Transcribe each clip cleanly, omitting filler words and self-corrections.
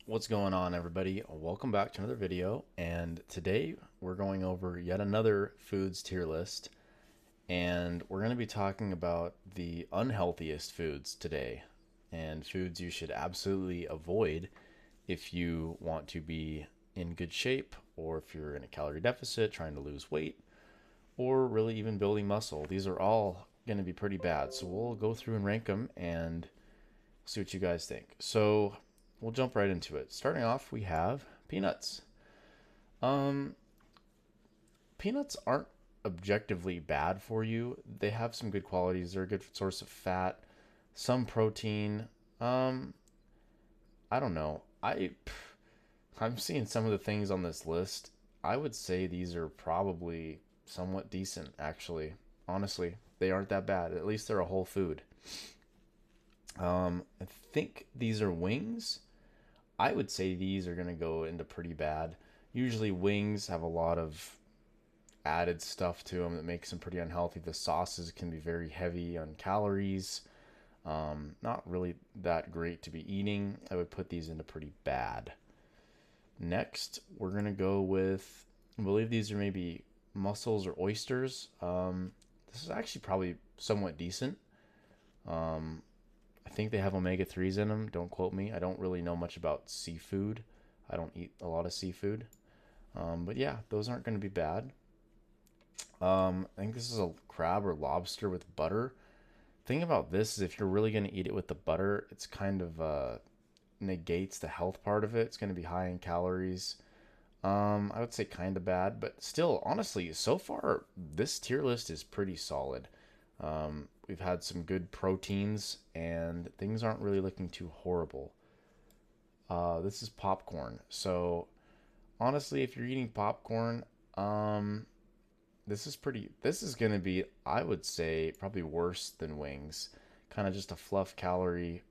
What's going on, everybody? Welcome back to another video, and today we're going over yet another foods tier list, and we're going to be talking about the unhealthiest foods today, and foods you should absolutely avoid if you want to be in good shape, or if you're in a calorie deficit trying to lose weight, or really even building muscle. These are all going to be pretty bad, so we'll go through and rank them and see what you guys think. So we'll jump right into it. Starting off, we have peanuts. Um, Peanuts aren't objectively bad for you. They have some good qualities. They're a good source of fat, some protein. Um, I don't know. I'm seeing some of the things on this list. I would say these are probably somewhat decent, actually. Honestly, they aren't that bad. At least they're a whole food. I think these are wings. I would say these are going to go into pretty bad. Usually, wings have a lot of added stuff to them that makes them pretty unhealthy. The sauces can be very heavy on calories. Not really that great to be eating. I would put these into pretty bad. Next, we're going to go with, I believe these are maybe mussels or oysters. This is actually probably somewhat decent. Um, I think they have omega 3s in them. Don't quote me. I don't really know much about seafood. I don't eat a lot of seafood. But yeah, those aren't going to be bad. I think this is a crab or lobster with butter. Thing about this is if you're really going to eat it with the butter, it's kind of negates the health part of it. It's going to be high in calories. I would say kind of bad, but still, honestly, so far this tier list is pretty solid. We've had some good proteins, and things aren't really looking too horrible. This is popcorn. So honestly, if you're eating popcorn, um, This is gonna be, I would say, probably worse than wings. Kind of just a fluff calorie.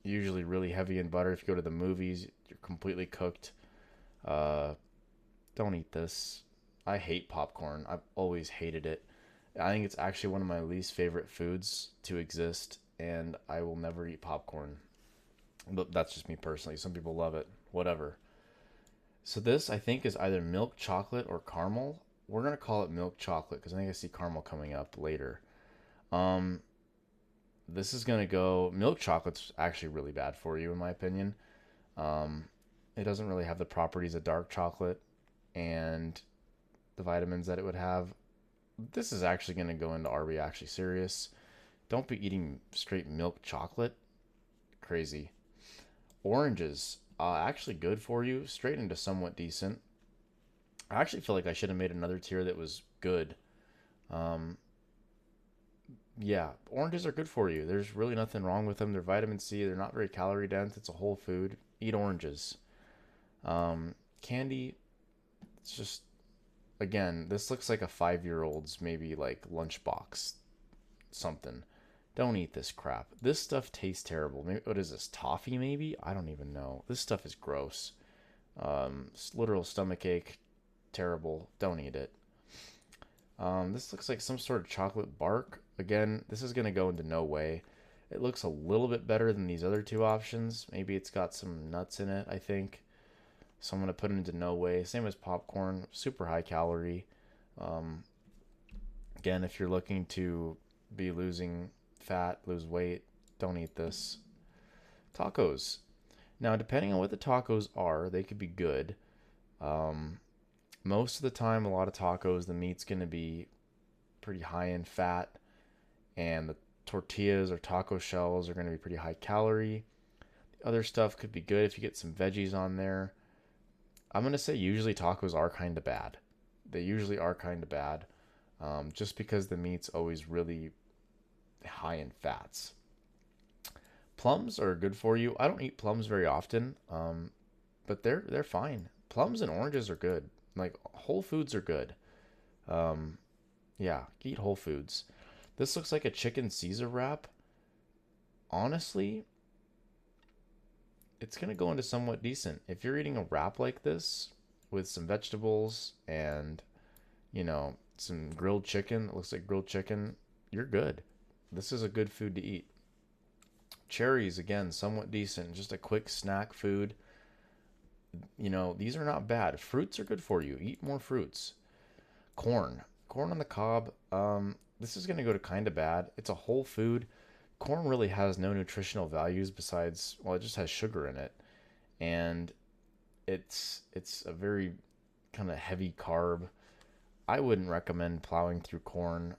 Usually really heavy in butter. If you go to the movies, you're completely cooked. Uh, don't eat this. I hate popcorn. I've always hated it. I think it's actually one of my least favorite foods to exist, and I will never eat popcorn. But that's just me personally. Some people love it. Whatever. So this, I think, is either milk chocolate or caramel. We're gonna call it milk chocolate because I think I see caramel coming up later. Um, this is gonna go. Milk chocolate's actually really bad for you, in my opinion. Um, it doesn't really have the properties of dark chocolate and the vitamins that it would have. This is actually gonna go into Are We Actually Serious? Don't be eating straight milk chocolate. Crazy. Oranges, actually good for you. Straight into somewhat decent. I actually feel like I should have made another tier that was good. Um, yeah, oranges are good for you. There's really nothing wrong with them. They're vitamin C. They're not very calorie dense. It's a whole food. Eat oranges. Candy, it's just, again, this looks like a 5-year old's maybe like lunchbox something. Don't eat this crap. This stuff tastes terrible. Maybe, what is this? Toffee, maybe? I don't even know. This stuff is gross. Literal stomach ache. Terrible. Don't eat it. This looks like some sort of chocolate bark. Again, this is going to go into no way. It looks a little bit better than these other two options. Maybe it's got some nuts in it, I think. So I'm going to put it into no way. Same as popcorn, super high calorie. Um, Again, if you're looking to be losing fat, lose weight, don't eat this. Tacos. Now, depending on what the tacos are, they could be good. Um, Most of the time, a lot of tacos, the meat's going to be pretty high in fat, and the tortillas or taco shells are going to be pretty high calorie. The other stuff could be good if you get some veggies on there. I'm going to say usually tacos are kind of bad. They usually are kind of bad, just because the meat's always really high in fats. Plums are good for you. I don't eat plums very often, but they're fine. Plums and oranges are good. Like whole foods are good. Um, yeah, eat whole foods. This looks like a chicken Caesar wrap. Honestly, it's gonna go into somewhat decent. If you're eating a wrap like this with some vegetables and some grilled chicken, it looks like grilled chicken, you're good. This is a good food to eat. Cherries again, somewhat decent, just a quick snack food. these are not bad. Fruits are good for you. Eat more fruits. Corn. Corn on the cob. This is going to go to kind of bad. It's a whole food. Corn really has no nutritional values besides, well, it just has sugar in it. And it's a very kind of heavy carb. I wouldn't recommend plowing through corn.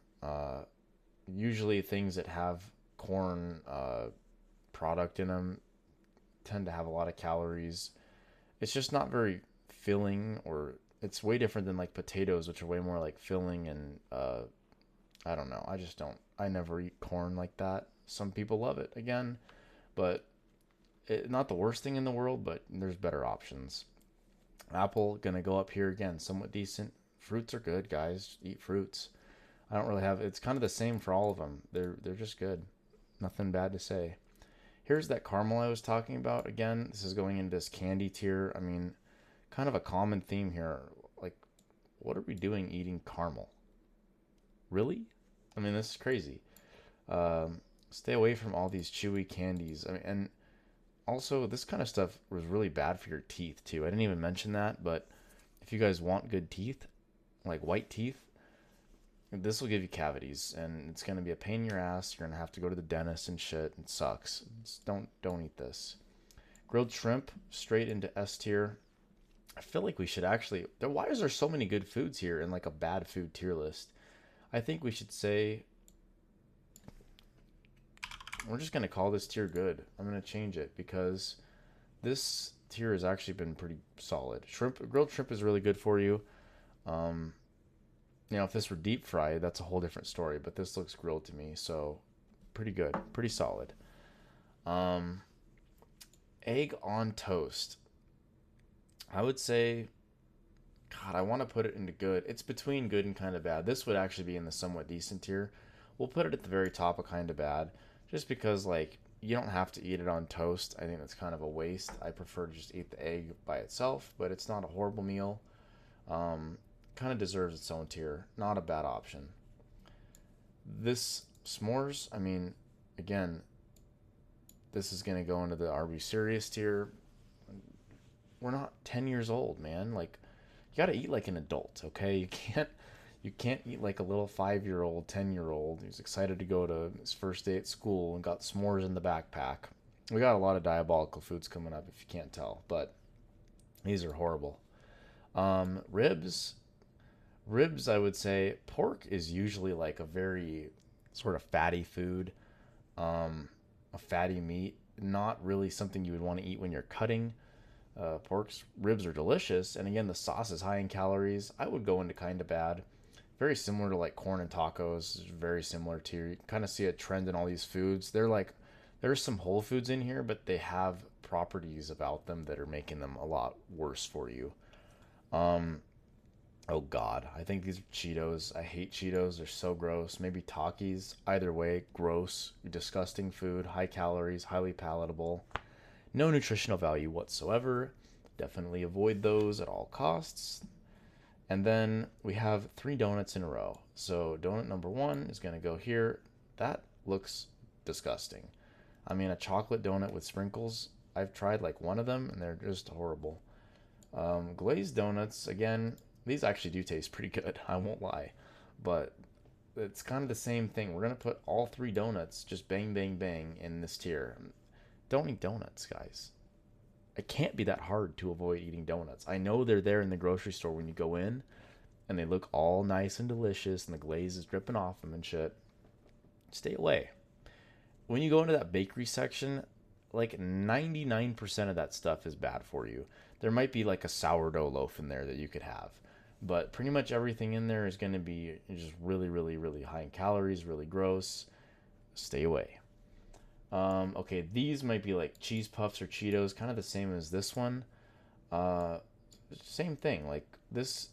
Usually things that have corn product in them tend to have a lot of calories. It's just not very filling, or it's way different than like potatoes, which are way more like filling and I don't know. I just don't. I never eat corn like that. Some people love it again, but not the worst thing in the world, but there's better options. Apple gonna go up here again, somewhat decent. Fruits are good, guys. Eat fruits. I don't really have. It's kind of the same for all of them. They're just good. Nothing bad to say. Here's that caramel I was talking about. Again, this is going into this candy tier. I mean, kind of a common theme here. Like, what are we doing eating caramel? Really? I mean, this is crazy. Stay away from all these chewy candies. I mean, and also this kind of stuff was really bad for your teeth too. I didn't even mention that, but if you guys want good teeth, like white teeth, this will give you cavities, and it's gonna be a pain in your ass. You're gonna have to go to the dentist and shit. It sucks. Just don't eat this. Grilled shrimp straight into S tier. I feel like we should actually. Why is there so many good foods here in like a bad food tier list? I think we should say we're just gonna call this tier good. I'm gonna change it because this tier has actually been pretty solid. Grilled shrimp is really good for you. Um, if this were deep fried, that's a whole different story. But this looks grilled to me, so pretty good, pretty solid. Um, Egg on toast. I would say, God, I want to put it into good. It's between good and kind of bad. This would actually be in the somewhat decent tier. We'll put it at the very top of kind of bad, just because like you don't have to eat it on toast. I think that's kind of a waste. I prefer to just eat the egg by itself, but it's not a horrible meal. Um, Kind of deserves its own tier. Not a bad option. This s'mores, I mean, again, this is gonna go into the Are we serious tier. We're not 10 years old, man. Like, you gotta eat like an adult, okay? You can't eat like a little 5-year-old, 10-year-old who's excited to go to his first day at school and got s'mores in the backpack. We got a lot of diabolical foods coming up if you can't tell, but these are horrible. Ribs. Ribs, I would say, pork is usually like a very sort of fatty food, a fatty meat, not really something you would want to eat when you're cutting. Pork's ribs are delicious, and again, the sauce is high in calories. I would go into kind of bad. Very similar to like corn and tacos. Very similar to, you kind of see a trend in all these foods. They're like, there's some whole foods in here, but they have properties about them that are making them a lot worse for you. Um, oh God, I think these are Cheetos. I hate Cheetos. They're so gross. Maybe Takis. Either way, gross, disgusting food. High calories, highly palatable. No nutritional value whatsoever. Definitely avoid those at all costs. And then we have 3 donuts in a row. So donut number 1 is going to go here. That looks disgusting. I mean, a chocolate donut with sprinkles. I've tried like one of them and they're just horrible. Glazed donuts, again, these actually do taste pretty good. I won't lie. But it's kind of the same thing. We're going to put all 3 donuts just bang, bang, bang in this tier. Don't eat donuts, guys. It can't be that hard to avoid eating donuts. I know they're there in the grocery store when you go in, and they look all nice and delicious, and the glaze is dripping off them and shit. Stay away. When you go into that bakery section, like 99% of that stuff is bad for you. There might be like a sourdough loaf in there that you could have, but pretty much everything in there is going to be just really, really, really high in calories, really gross. Stay away. Okay, these might be like cheese puffs or Cheetos, kind of the same as this one. Uh, Same thing. Like this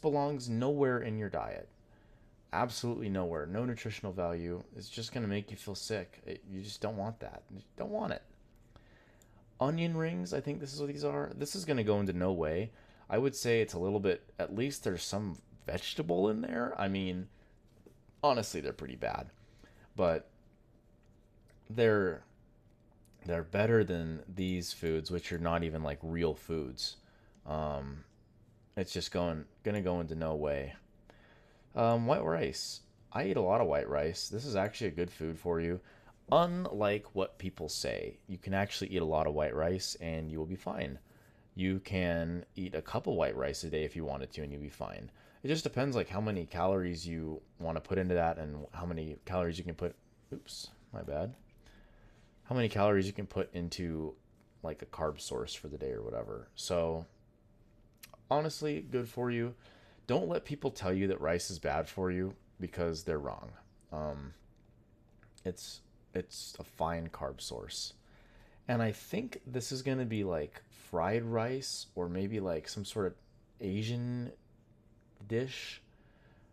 belongs nowhere in your diet. Absolutely nowhere. No nutritional value. It's just gonna make you feel sick. You just don't want that. You don't want it. Onion rings. I think this is what these are. This is gonna go into no way. I would say it's a little bit. At least there's some vegetable in there. I mean, honestly, they're pretty bad, but they're They're better than these foods, which are not even like real foods. Um, it's just gonna go into no way. White rice. I eat a lot of white rice. This is actually a good food for you. Unlike what people say, you can actually eat a lot of white rice and you will be fine. You can eat a cup of white rice a day if you wanted to, and you'll be fine. It just depends like how many calories you want to put into that and how many calories you can put. Oops, my bad. How many calories you can put into like a carb source for the day or whatever. So honestly, good for you. Don't let people tell you that rice is bad for you because they're wrong. Um, it's it's a fine carb source. And I think this is going to be like fried rice or maybe like some sort of Asian dish.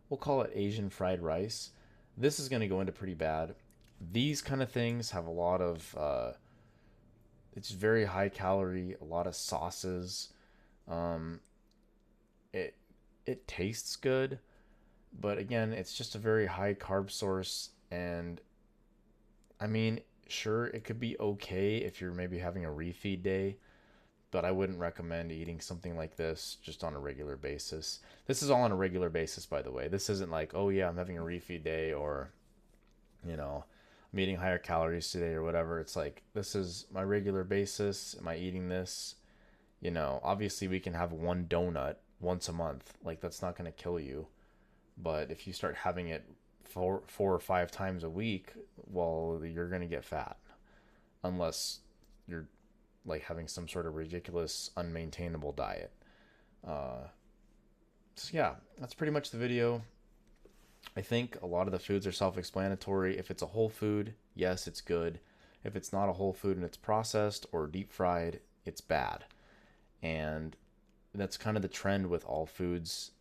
We'll call it Asian fried rice. This is going to go into pretty bad. These kind of things have a lot of, it's very high calorie, a lot of sauces. Um, it it tastes good, but again, it's just a very high carb source. And I mean, sure, it could be okay if you're maybe having a refeed day, but I wouldn't recommend eating something like this just on a regular basis. This is all on a regular basis, by the way. This isn't like, oh yeah, I'm having a refeed day, or, you know, I'm eating higher calories today or whatever. It's like, this is my regular basis. Am I eating this? Obviously we can have one donut once a month. Like, that's not going to kill you. But if you start having it four or five times a week, well, you're going to get fat unless you're like having some sort of ridiculous, unmaintainable diet. Uh, so yeah, that's pretty much the video. I think a lot of the foods are self-explanatory. If it's a whole food, yes, it's good. If it's not a whole food and it's processed or deep fried, it's bad. And that's kind of the trend with all foods,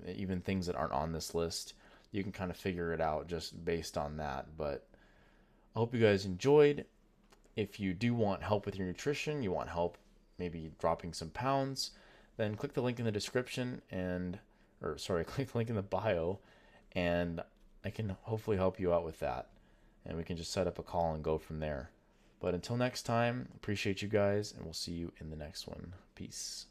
even things that aren't on this list. You can kind of figure it out just based on that. But I hope you guys enjoyed. If you do want help with your nutrition, you want help maybe dropping some pounds, then click the link in the description or sorry, click the link in the bio, and I can hopefully help you out with that. And we can just set up a call and go from there. But until next time, appreciate you guys, and we'll see you in the next one. Peace.